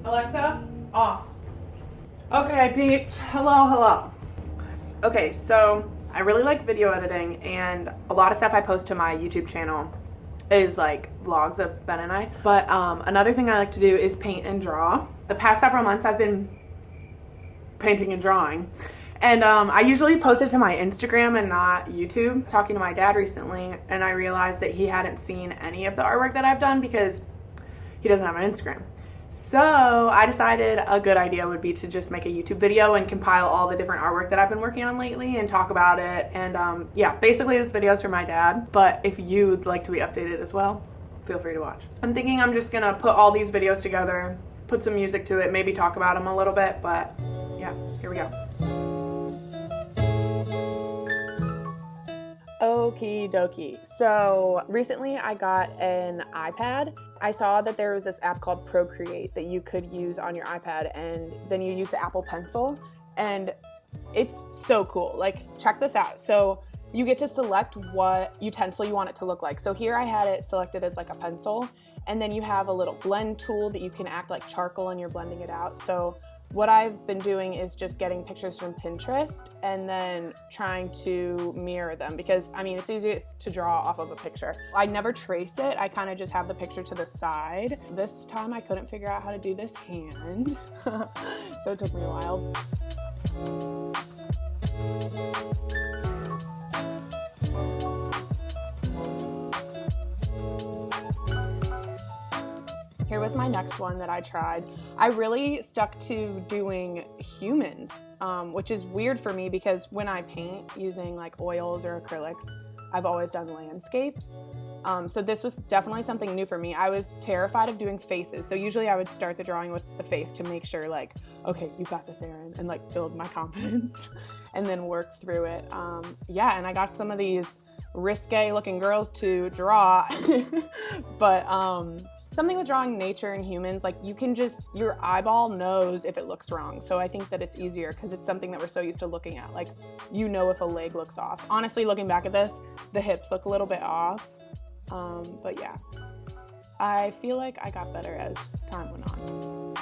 Alexa, off. Okay, peeps. Hello. Okay, so I really like video editing, and a lot of stuff I post to my YouTube channel is like vlogs of Ben and I. But another thing I like to do is paint and draw. The past several months I've been painting and drawing. And I usually post it to my Instagram and not YouTube. Talking to my dad recently, and I realized that he hadn't seen any of the artwork that I've done because he doesn't have an Instagram. So I decided a good idea would be to just make a YouTube video and compile all the different artwork that I've been working on lately and talk about it. And yeah, basically this video is for my dad, but if you'd like to be updated as well, feel free to watch. I'm thinking I'm just gonna put all these videos together, put some music to it, maybe talk about them a little bit, but yeah, here we go. Okie dokie. So recently I got an iPad. I saw that there was this app called Procreate that you could use on your iPad, and then you use the Apple Pencil, and it's so cool. Like, check this out. So you get to select what utensil you want it to look like. So here I had it selected as like a pencil, and then you have a little blend tool that you can act like charcoal and you're blending it out. So what I've been doing is just getting pictures from Pinterest and then trying to mirror them, because I mean, it's easiest to draw off of a picture. I never trace it. I kind of just have the picture to the side. This time I couldn't figure out how to do this hand. So it took me a while. Here was my next one that I tried. I really stuck to doing humans, which is weird for me because when I paint using like oils or acrylics, I've always done landscapes. So this was definitely something new for me. I was terrified of doing faces. So usually I would start the drawing with the face to make sure like, okay, you got this, Erin, and like build my confidence and then work through it. Yeah, and I got some of these risque looking girls to draw, but something with drawing nature and humans, like you can just, your eyeball knows if it looks wrong. So I think that it's easier because it's something that we're so used to looking at. Like, you know if a leg looks off. Honestly, looking back at this, the hips look a little bit off. But yeah, I feel like I got better as time went on.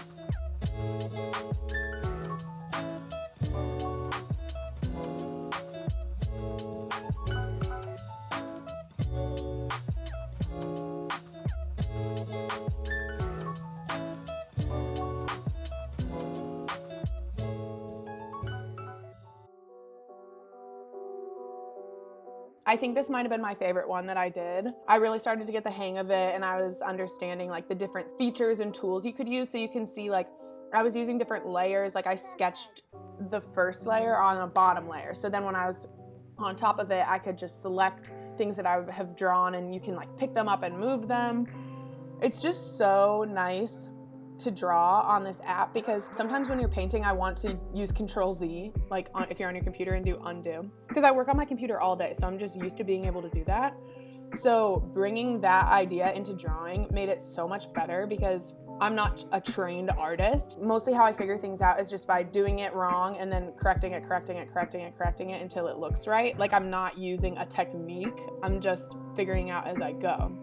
I think this might have been my favorite one that I did. I really started to get the hang of it, and I was understanding like the different features and tools you could use. So you can see like I was using different layers. Like I sketched the first layer on a bottom layer. So then when I was on top of it, I could just select things that I have drawn, and you can like pick them up and move them. It's just so nice to draw on this app, because sometimes when you're painting, I want to use Control-Z, like if you're on your computer, and do undo, because I work on my computer all day, so I'm just used to being able to do that. So bringing that idea into drawing made it so much better, because I'm not a trained artist. Mostly how I figure things out is just by doing it wrong and then correcting it until it looks right. Like, I'm not using a technique, I'm just figuring out as I go.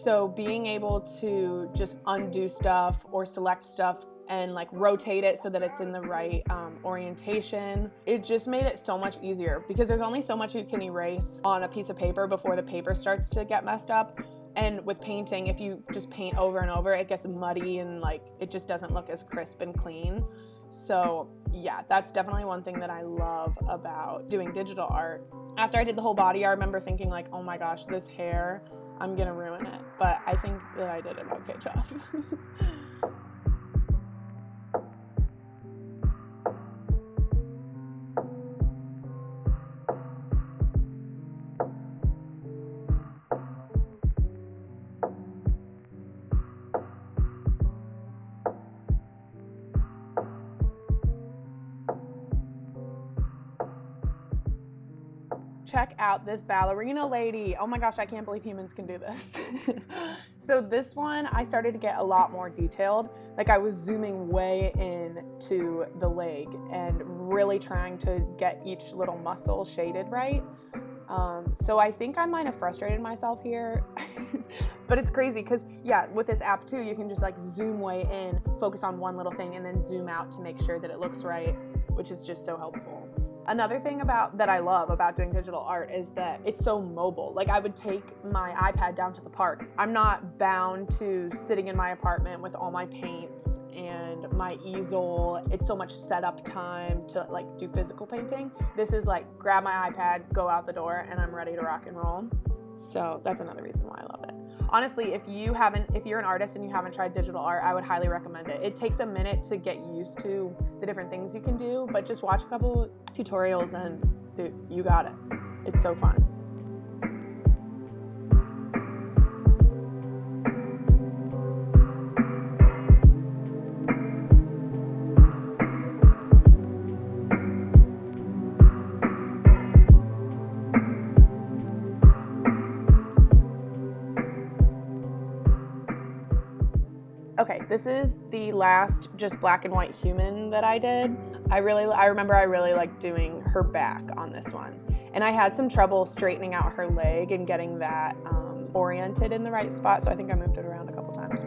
So being able to just undo stuff or select stuff and like rotate it so that it's in the right orientation, it just made it so much easier, because there's only so much you can erase on a piece of paper before the paper starts to get messed up. And with painting, if you just paint over and over, it gets muddy and like it just doesn't look as crisp and clean. So yeah, that's definitely one thing that I love about doing digital art. After I did the whole body, I remember thinking like, oh my gosh, this hair, I'm gonna ruin it. But I think that I did an okay job. Check out this ballerina lady. Oh my gosh, I can't believe humans can do this. So this one, I started to get a lot more detailed. Like, I was zooming way in to the leg and really trying to get each little muscle shaded right. So I think I might have frustrated myself here, but it's crazy because yeah, with this app too, you can just like zoom way in, focus on one little thing and then zoom out to make sure that it looks right, which is just so helpful. Another thing that I love about doing digital art is that it's so mobile. Like I would take my iPad down to the park. I'm not bound to sitting in my apartment with all my paints and my easel. It's so much setup time to like do physical painting. This is like grab my iPad, go out the door, and I'm ready to rock and roll. So that's another reason why I love it. Honestly, if you're an artist and you haven't tried digital art, I would highly recommend it. It takes a minute to get used to the different things you can do, but just watch a couple tutorials and dude, you got it. It's so fun. Okay, this is the last just black and white human that I did. I remember I really liked doing her back on this one. And I had some trouble straightening out her leg and getting that oriented in the right spot, so I think I moved it around a couple times.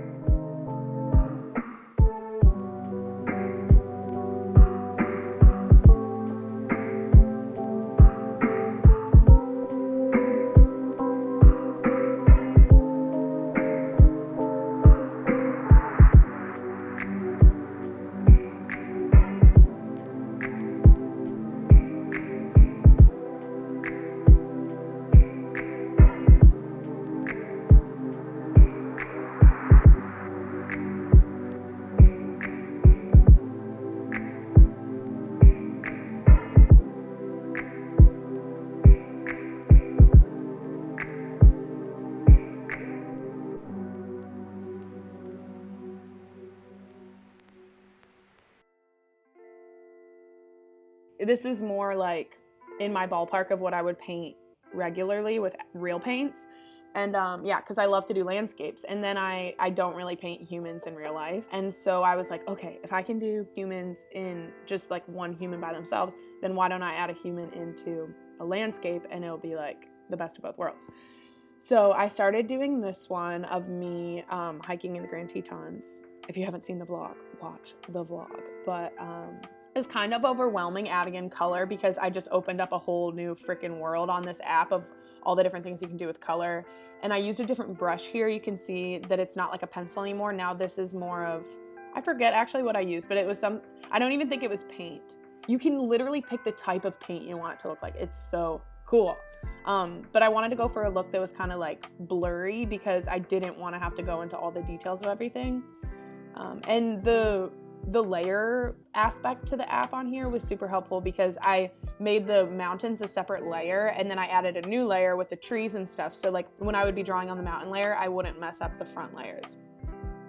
This was more like in my ballpark of what I would paint regularly with real paints. And yeah, because I love to do landscapes. And then I don't really paint humans in real life. And so I was like, okay, if I can do humans in just like one human by themselves, then why don't I add a human into a landscape and it'll be like the best of both worlds. So I started doing this one of me hiking in the Grand Tetons. If you haven't seen the vlog, watch the vlog. But it was kind of overwhelming adding in color because I just opened up a whole new freaking world on this app of all the different things you can do with color. And I used a different brush here. You can see that it's not like a pencil anymore. Now this is more of, I forget actually what I used, but it was I don't even think it was paint. You can literally pick the type of paint you want it to look like. It's so cool. But I wanted to go for a look that was kind of like blurry because I didn't want to have to go into all the details of everything. And the layer aspect to the app on here was super helpful because I made the mountains a separate layer and then I added a new layer with the trees and stuff. So like when I would be drawing on the mountain layer, I wouldn't mess up the front layers.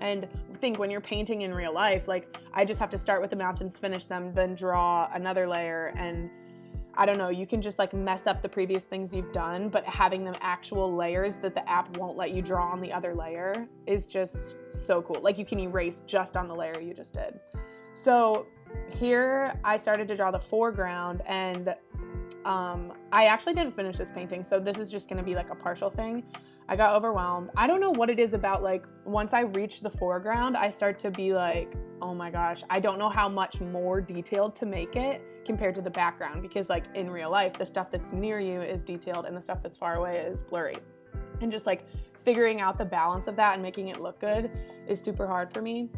And I think when you're painting in real life, like I just have to start with the mountains, finish them, then draw another layer. And I don't know, you can just like mess up the previous things you've done, but having them actual layers that the app won't let you draw on the other layer is just so cool. Like you can erase just on the layer you just did. So here I started to draw the foreground and I actually didn't finish this painting. So this is just gonna be like a partial thing. I got overwhelmed. I don't know what it is about, like once I reach the foreground, I start to be like, oh my gosh, I don't know how much more detailed to make it compared to the background, because like in real life, the stuff that's near you is detailed and the stuff that's far away is blurry. And just like figuring out the balance of that and making it look good is super hard for me.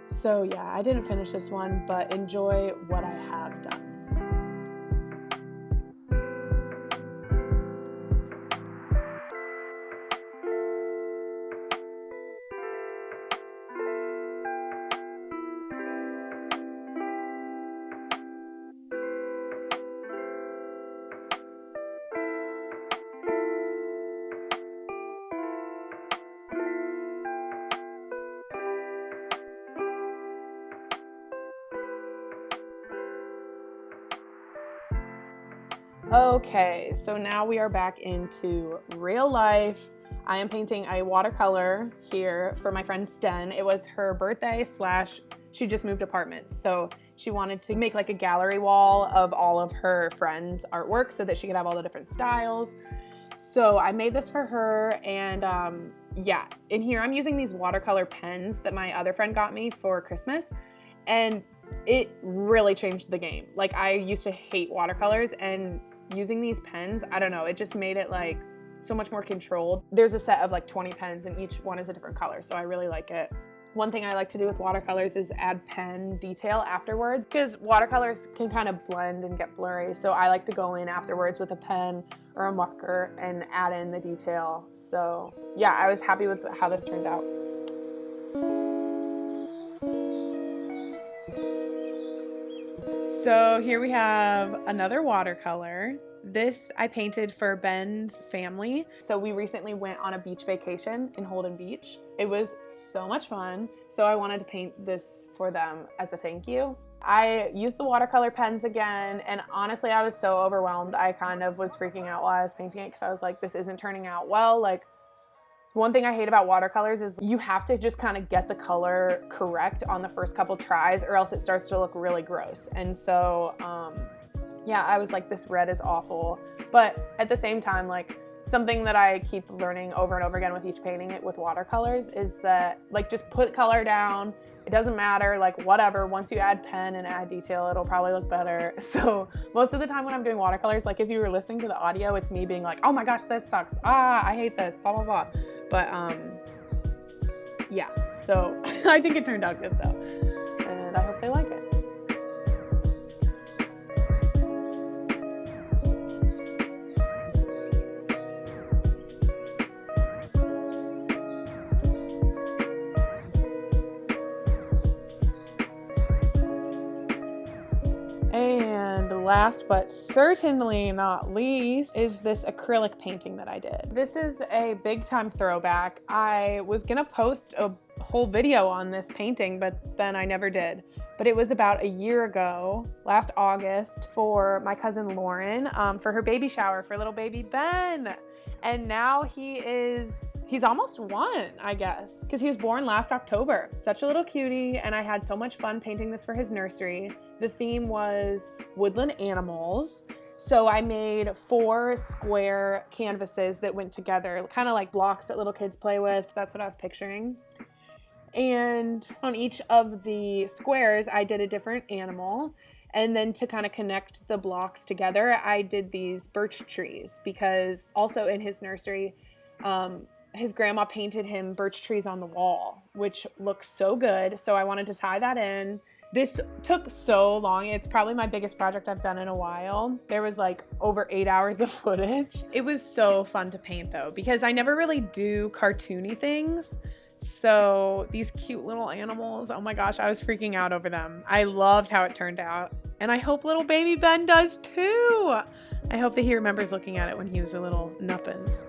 So yeah, I didn't finish this one, but enjoy what I have done. Okay, so now we are back into real life. I am painting a watercolor here for my friend Sten. It was her birthday / she just moved apartments. So she wanted to make like a gallery wall of all of her friends' artwork so that she could have all the different styles. So I made this for her, and yeah, in here I'm using these watercolor pens that my other friend got me for Christmas, and it really changed the game. Like, I used to hate watercolors, and using these pens, I don't know, it just made it like so much more controlled. There's a set of like 20 pens and each one is a different color, so I really like it. One thing I like to do with watercolors is add pen detail afterwards, because watercolors can kind of blend and get blurry. So I like to go in afterwards with a pen or a marker and add in the detail. So yeah, I was happy with how this turned out. So here we have another watercolor. This I painted for Ben's family. So we recently went on a beach vacation in Holden Beach. It was so much fun. So I wanted to paint this for them as a thank you. I used the watercolor pens again, and honestly, I was so overwhelmed. I kind of was freaking out while I was painting it because I was like, this isn't turning out well. Like, one thing I hate about watercolors is you have to just kind of get the color correct on the first couple tries, or else it starts to look really gross. And so, yeah, I was like, this red is awful. But at the same time, like, something that I keep learning over and over again with each painting it with watercolors is that, like, just put color down. It doesn't matter, like, whatever. Once you add pen and add detail, it'll probably look better. So most of the time when I'm doing watercolors, like, if you were listening to the audio, it's me being like, oh my gosh, this sucks. I hate this, blah, blah, blah. But yeah, so I think it turned out good though. And I hope they like it. And last but certainly not least is this acrylic painting that I did. This is a big time throwback. I was gonna post a whole video on this painting, but then I never did. But it was about a year ago, last August, for my cousin Lauren, for her baby shower for little baby Ben. And now he's almost 1, I guess, because he was born last October. Such a little cutie, and I had so much fun painting this for his nursery. The theme was woodland animals. So I made 4 square canvases that went together, kind of like blocks that little kids play with. That's what I was picturing. And on each of the squares, I did a different animal. And then to kind of connect the blocks together, I did these birch trees, because also in his nursery, his grandma painted him birch trees on the wall, which looks so good. So I wanted to tie that in. This took so long. It's probably my biggest project I've done in a while. There was like over 8 hours of footage. It was so fun to paint though, because I never really do cartoony things. So these cute little animals, oh my gosh, I was freaking out over them. I loved how it turned out. And I hope little baby Ben does too. I hope that he remembers looking at it when he was a little nuppins.